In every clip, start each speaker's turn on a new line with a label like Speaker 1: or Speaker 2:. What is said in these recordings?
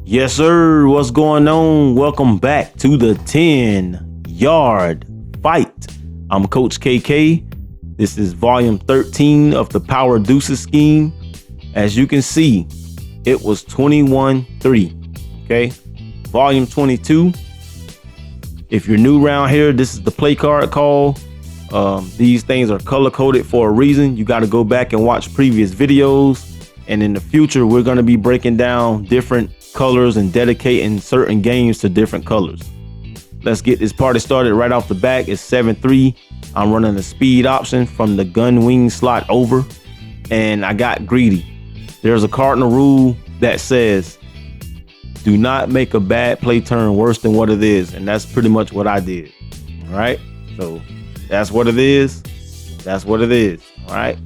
Speaker 1: Yes, sir. What's going on? Welcome back to the 10-yard fight. I'm Coach KK. This is volume 13 of the Power Deuces scheme. As you can see, it was 21-3. Okay. Volume 22. If you're new around here, this is the play card call. These things are color coded for a reason. You got to go back and watch previous videos. And in the future, we're going to be breaking down different colors and dedicating certain games to different colors. Let's get this party started right off the back. It's 7-3. I'm running the speed option from the gun wing slot over, and I got greedy. There's a cardinal rule that says do not make a bad play turn worse than what it is, and that's pretty much what I did. All right, so that's what it is. That's what it is. All right.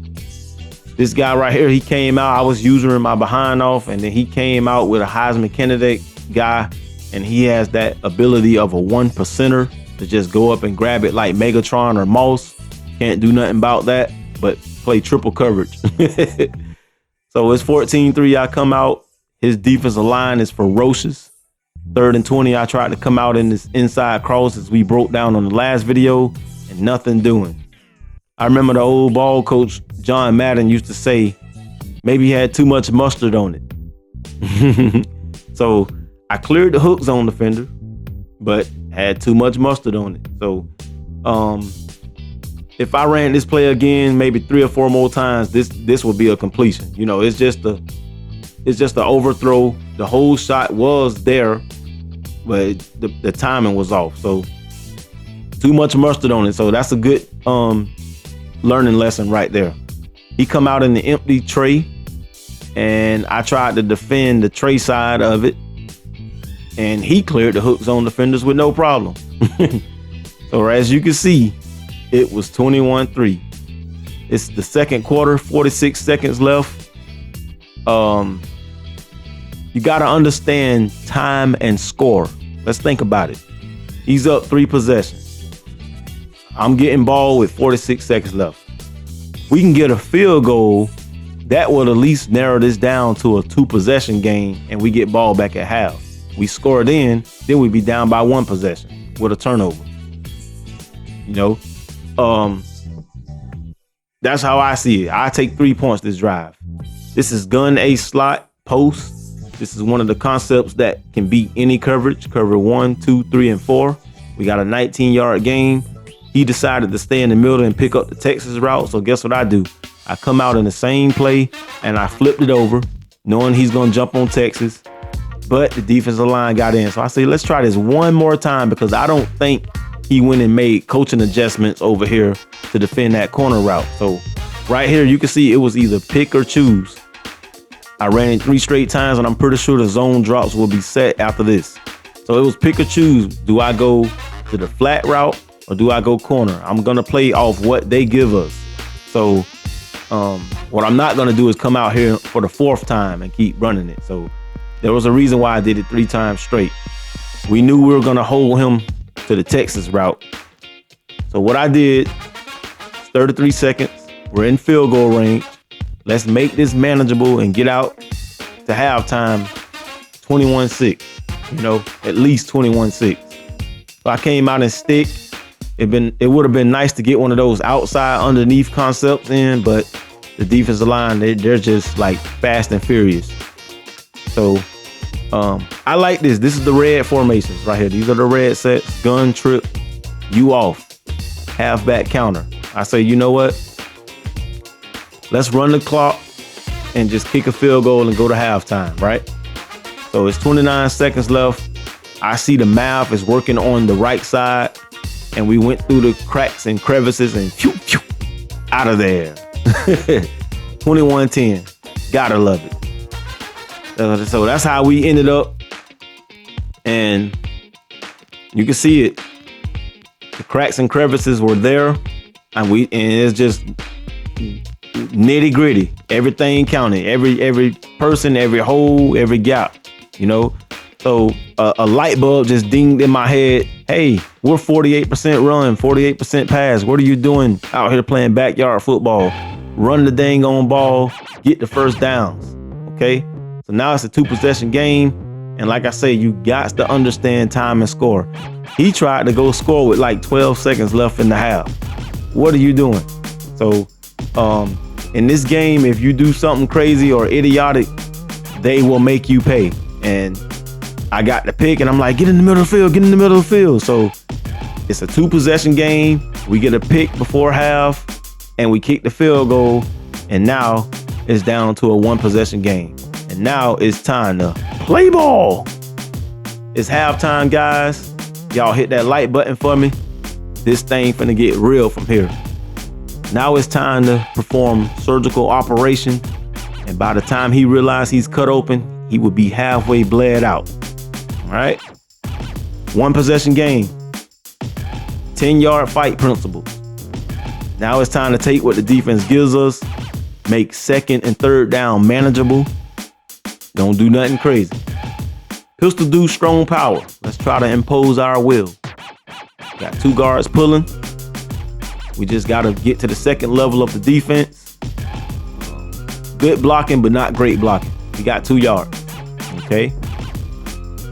Speaker 1: This guy right here, he came out. I was using my behind off, and then he came out with a Heisman candidate guy, and he has that ability of a 1%er to just go up and grab it like Megatron or Moss. Can't do nothing about that, but play triple coverage. So it's 14-3. I come out. His defensive line is ferocious. 3rd and 20. I tried to come out in this inside cross as we broke down on the last video, and nothing doing. I remember the old ball coach John Madden used to say maybe he had too much mustard on it. So I cleared the hook zone defender, but had too much mustard on it. So if I ran this play again, maybe 3 or 4 more times, this would be a completion. You know, it's just an overthrow. The whole shot was there, but the timing was off. So too much mustard on it. So that's a good learning lesson right there. He come out in the empty tray, and I tried to defend the tray side of it, and he cleared the hook zone defenders with no problem. So as you can see, it was 21-3. It's the second quarter, 46 seconds left. You got to understand time and score. Let's think about it. He's up 3 possessions. I'm getting ball with 46 seconds left. We can get a field goal that will at least narrow this down to a 2-possession game, and we get ball back at half. We score it in, then we'd be down by 1 possession with a turnover. You know, that's how I see it. I take 3 points this drive. This is gun A slot post. This is one of the concepts that can beat any coverage. Cover 1, 2, 3, and 4. We got a 19-yard game. He decided to stay in the middle and pick up the Texas route. So guess what I do? I come out in the same play and I flipped it over, knowing he's going to jump on Texas. But the defensive line got in. So I say, let's try this one more time, because I don't think he went and made coaching adjustments over here to defend that corner route. So right here, you can see it was either pick or choose. I ran it 3 straight times, and I'm pretty sure the zone drops will be set after this. So it was pick or choose. Do I go to the flat route, or do I go corner? I'm going to play off what they give us. So what I'm not going to do is come out here for the 4th time and keep running it. So there was a reason why I did it 3 times straight. We knew we were going to hold him to the Texas route. So what I did, 33 seconds. We're in field goal range. Let's make this manageable and get out to halftime 21-6. You know, at least 21-6. So I came out and stick. It would have been nice to get one of those outside underneath concepts in, but the defensive line, they're just like fast and furious. So I like this. This is the red formations right here. These are the red sets. Gun, trip, you off. Halfback counter. I say, you know what? Let's run the clock and just kick a field goal and go to halftime, right? So it's 29 seconds left. I see the math is working on the right side, and we went through the cracks and crevices and phew, phew, out of there. 21-10. Gotta love it. So that's how we ended up. And you can see it. The cracks and crevices were there. And it's just nitty gritty. Everything counted. Every person, every hole, every gap. You know, So a light bulb just dinged in my head. Hey, we're 48% run, 48% pass. What are you doing out here playing backyard football? Run the dang on ball, get the first downs. Okay. So now it's a 2-possession game. And like I say, you got to understand time and score. He tried to go score with like 12 seconds left in the half. What are you doing? So in this game, if you do something crazy or idiotic, they will make you pay. And I got the pick and I'm like, get in the middle of the field, get in the middle of the field. So it's a 2-possession game. We get a pick before half and we kick the field goal. And now it's down to a 1-possession game. And now it's time to play ball. It's halftime, guys. Y'all hit that like button for me. This thing finna get real from here. Now it's time to perform surgical operation. And by the time he realized he's cut open, he would be halfway bled out. All right. 1-possession game. 10-yard fight principle. Now it's time to take what the defense gives us. Make 2nd and 3rd down manageable. Don't do nothing crazy. Pistol Deuce strong power. Let's try to impose our will. Got 2 guards pulling. We just got to get to the 2nd level of the defense. Good blocking, but not great blocking. We got 2 yards. Okay.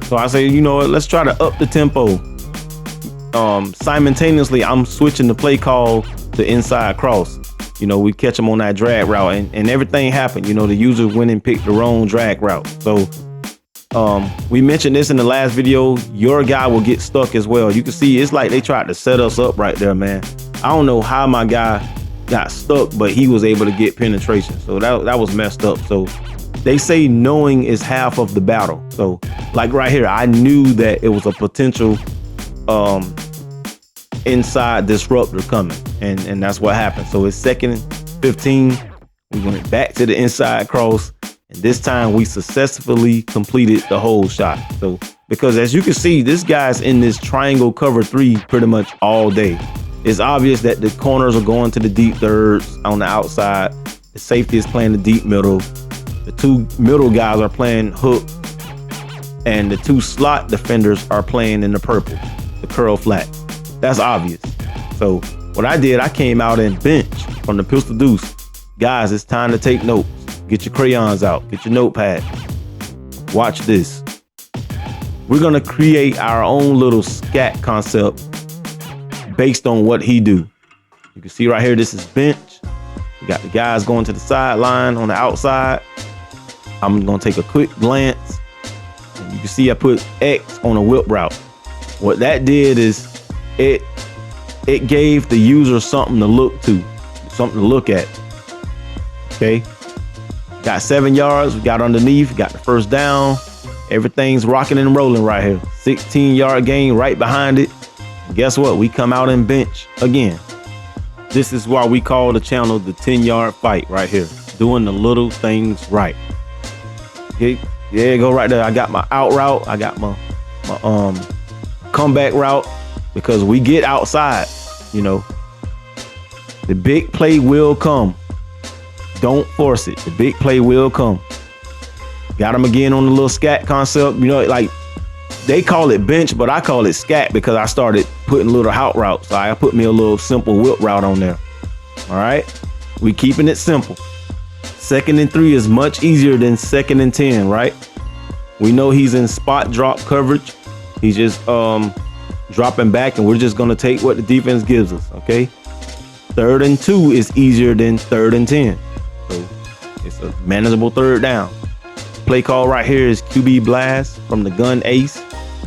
Speaker 1: So I say, you know what? Let's try to up the tempo. Simultaneously, I'm switching the play call to inside cross. You know, we catch them on that drag route and everything happened. You know, the user went and picked the wrong drag route. So we mentioned this in the last video. Your guy will get stuck as well. You can see it's like they tried to set us up right there, man. I don't know how my guy got stuck, but he was able to get penetration. So that was messed up. So they say knowing is half of the battle. So like right here, I knew that it was a potential inside disruptor coming. And that's what happened. So it's 2nd and 15. We went back to the inside cross. And this time we successfully completed the whole shot. So because as you can see, this guy's in this triangle cover 3 pretty much all day. It's obvious that the corners are going to the deep thirds on the outside. The safety is playing the deep middle. The 2 middle guys are playing hook. And the 2 slot defenders are playing in the purple, the curl flat. That's obvious. So what I did, I came out and bench from the Pistol Deuce. Guys, it's time to take notes. Get your crayons out. Get your notepad. Watch this. We're going to create our own little scat concept based on what he do. You can see right here, this is bench. We got the guys going to the sideline on the outside. I'm going to take a quick glance. And you can see I put X on a whip route. What that did is it gave the user something to look to, something to look at. Okay. Got 7 yards. We got underneath, got the first down. Everything's rocking and rolling right here. 16-yard gain right behind it. And guess what? We come out and bench again. This is why we call the channel the 10-yard fight right here. Doing the little things right. Okay. Yeah, go right there. I got my out route. I got my comeback route because we get outside, you know. The big play will come. Don't force it. The big play will come. Got him again on the little scat concept. You know, like they call it bench, but I call it scat because I started putting little out routes. So I put me a little simple whip route on there. All right. We keeping it simple. 2nd and 3 is much easier than 2nd and 10, right? We know he's in spot drop coverage. He's just dropping back and we're just going to take what the defense gives us. Okay. 3rd and 2 is easier than 3rd and 10. So it's a manageable 3rd down. Play call right here is QB blast from the gun ace.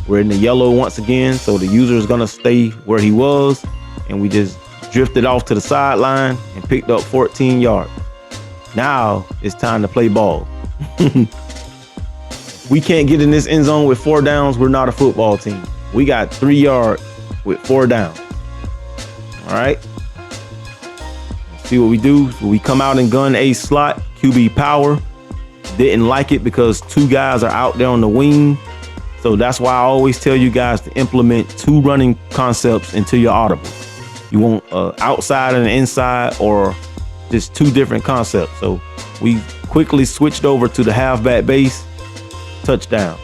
Speaker 1: We're in the yellow once again. So the user is going to stay where he was. And we just drifted off to the sideline and picked up 14 yards. Now it's time to play ball. We can't get in this end zone with 4 downs. We're not a football team. We got 3 yards with 4 downs. All right. See what we do. We come out in gun ace slot, QB power. Didn't like it because 2 guys are out there on the wing. So that's why I always tell you guys to implement 2 running concepts into your audible. You want outside and inside or just 2 different concepts. So we quickly switched over to the halfback base. Touchdown.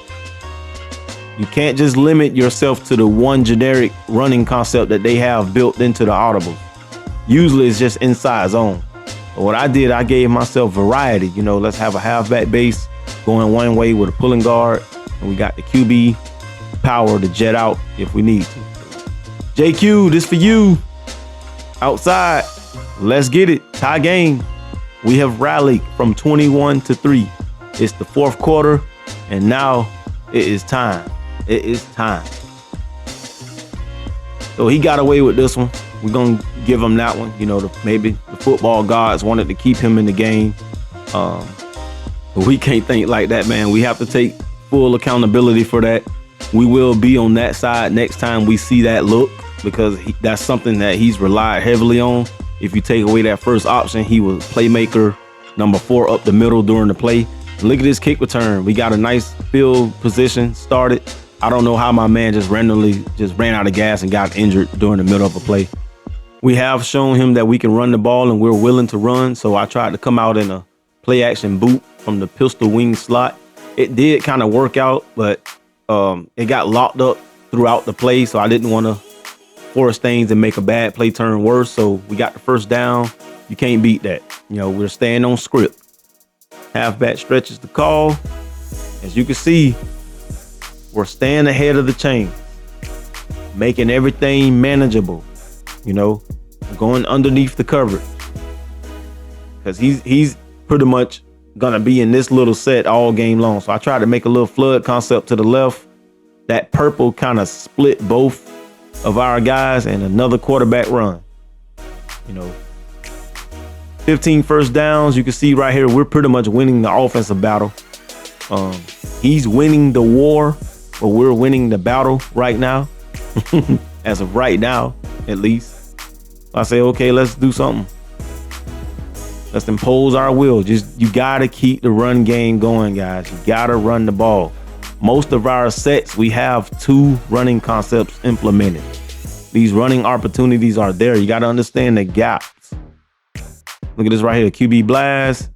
Speaker 1: You can't just limit yourself to the one generic running concept that they have built into the audible. Usually it's just inside zone. But what I did, I gave myself variety. You know, let's have a halfback base going one way with a pulling guard. And we got the QB power to jet out if we need to. JQ, this for you. Outside. Let's get it. Tie game. We have rallied from 21-3. It's the fourth quarter. And now it is time. It is time. So he got away with this one. We're going to give him that one. You know, maybe the football gods wanted to keep him in the game. But we can't think like that, man. We have to take full accountability for that. We will be on that side next time we see that look, because that's something that he's relied heavily on. If you take away that first option, he was playmaker number 4 up the middle during the play. Look at this kick return. We got a nice field position started. I don't know how my man just randomly ran out of gas and got injured during the middle of a play. We have shown him that we can run the ball and we're willing to run. So I tried to come out in a play action boot from the pistol wing slot. It did kind of work out, but it got locked up throughout the play. So I didn't want to force things and make a bad play turn worse. So we got the first down. You can't beat that. You know, we're staying on script. Halfback stretch is the call. As you can see, we're staying ahead of the chain, making everything manageable. You know, going underneath the coverage, because he's pretty much gonna be in this little set all game long. So I tried to make a little flood concept to the left. That purple kind of split both of our guys, and another quarterback run. You know, 15 first downs. You can see right here, we're pretty much winning the offensive battle. He's winning the war, but we're winning the battle right now. As of right now, at least. I say, okay, let's do something. Let's impose our will. You gotta keep the run game going, guys. You gotta run the ball. Most of our sets, we have 2 running concepts implemented. These running opportunities are there. You gotta understand the gaps. Look at this right here, QB blast.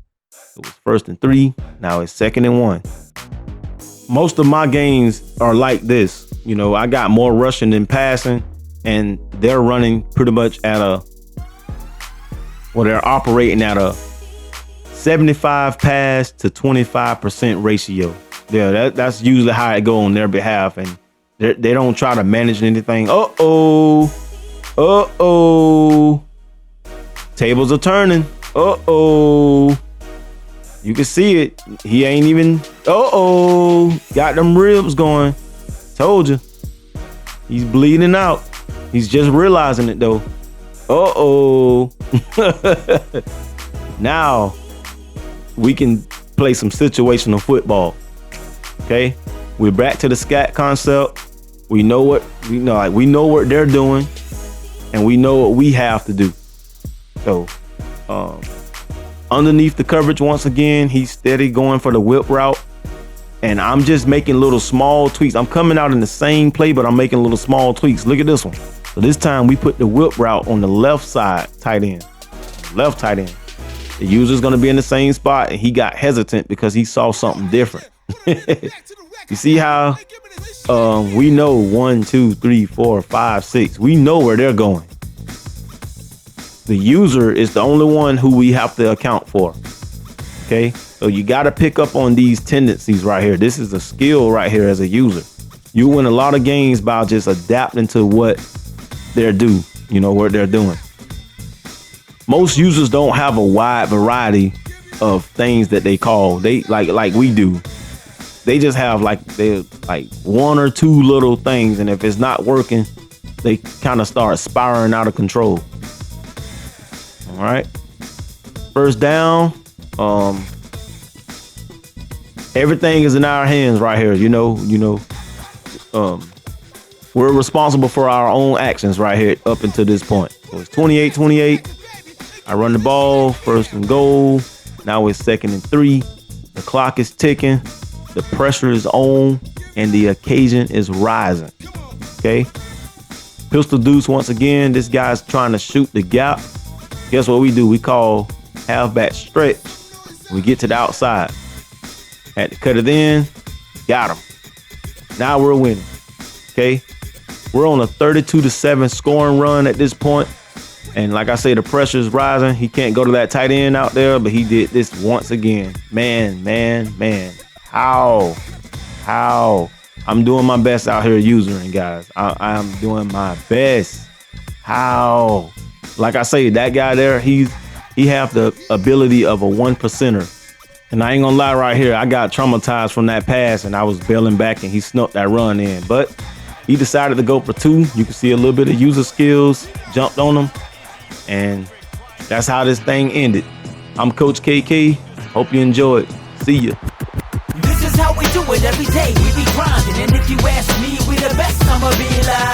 Speaker 1: It was 1st and 3. Now it's 2nd and 1. Most of my games are like this. You know, I got more rushing than passing, and they're running pretty much at they're operating at a 75 pass to 25% ratio. Yeah, that's usually how it go on their behalf, and they don't try to manage anything. Tables are turning. You can see it. He ain't even. Got them ribs going. Told you. He's bleeding out. He's just realizing it though. Now we can play some situational football. Okay, we're back to the scat concept. We know what they're doing, and we know what we have to do. So underneath the coverage once again, he's steady going for the whip route, and I'm just making little small tweaks. I'm coming out in the same play, but I'm making little small tweaks. Look at this one. So this time we put the whip route on the left side tight end. Left tight end. The user's going to be in the same spot, and he got hesitant because he saw something different. You see how we know 1, 2, 3, 4, 5, 6. We know where they're going. The user is the only one who we have to account for. Okay, so you got to pick up on these tendencies right here. This is a skill right here as a user. You win a lot of games by just adapting to what they're doing. What they're doing. Most users don't have a wide variety of things that they call. They like we do. They just have like 1 or 2 little things, and if it's not working, they kind of start spiraling out of control. All right. First down. Everything is in our hands right here. We're responsible for our own actions right here up until this point. So it's 28-28. I run the ball, 1st and goal. Now it's 2nd and 3. The clock is ticking. The pressure is on, and the occasion is rising. Okay. Pistol deuce once again. This guy's trying to shoot the gap. Guess what we do? We call halfback stretch. We get to the outside. Had to cut it in. Got him. Now we're winning. Okay. We're on a 32-7 scoring run at this point. And like I say, the pressure is rising. He can't go to that tight end out there, but he did this once again. Man. How? I'm doing my best out here using, guys. I'm doing my best. How? Like I say, that guy there, he have the ability of a 1%er. And I ain't gonna lie right here, I got traumatized from that pass and I was bailing back and he snuck that run in. But he decided to go for 2. You can see a little bit of user skills, jumped on him. And that's how this thing ended. I'm Coach KK. Hope you enjoyed. See ya.
Speaker 2: This is how we do it every day. We be grinding. And if you ask me, we the best, I'ma be like.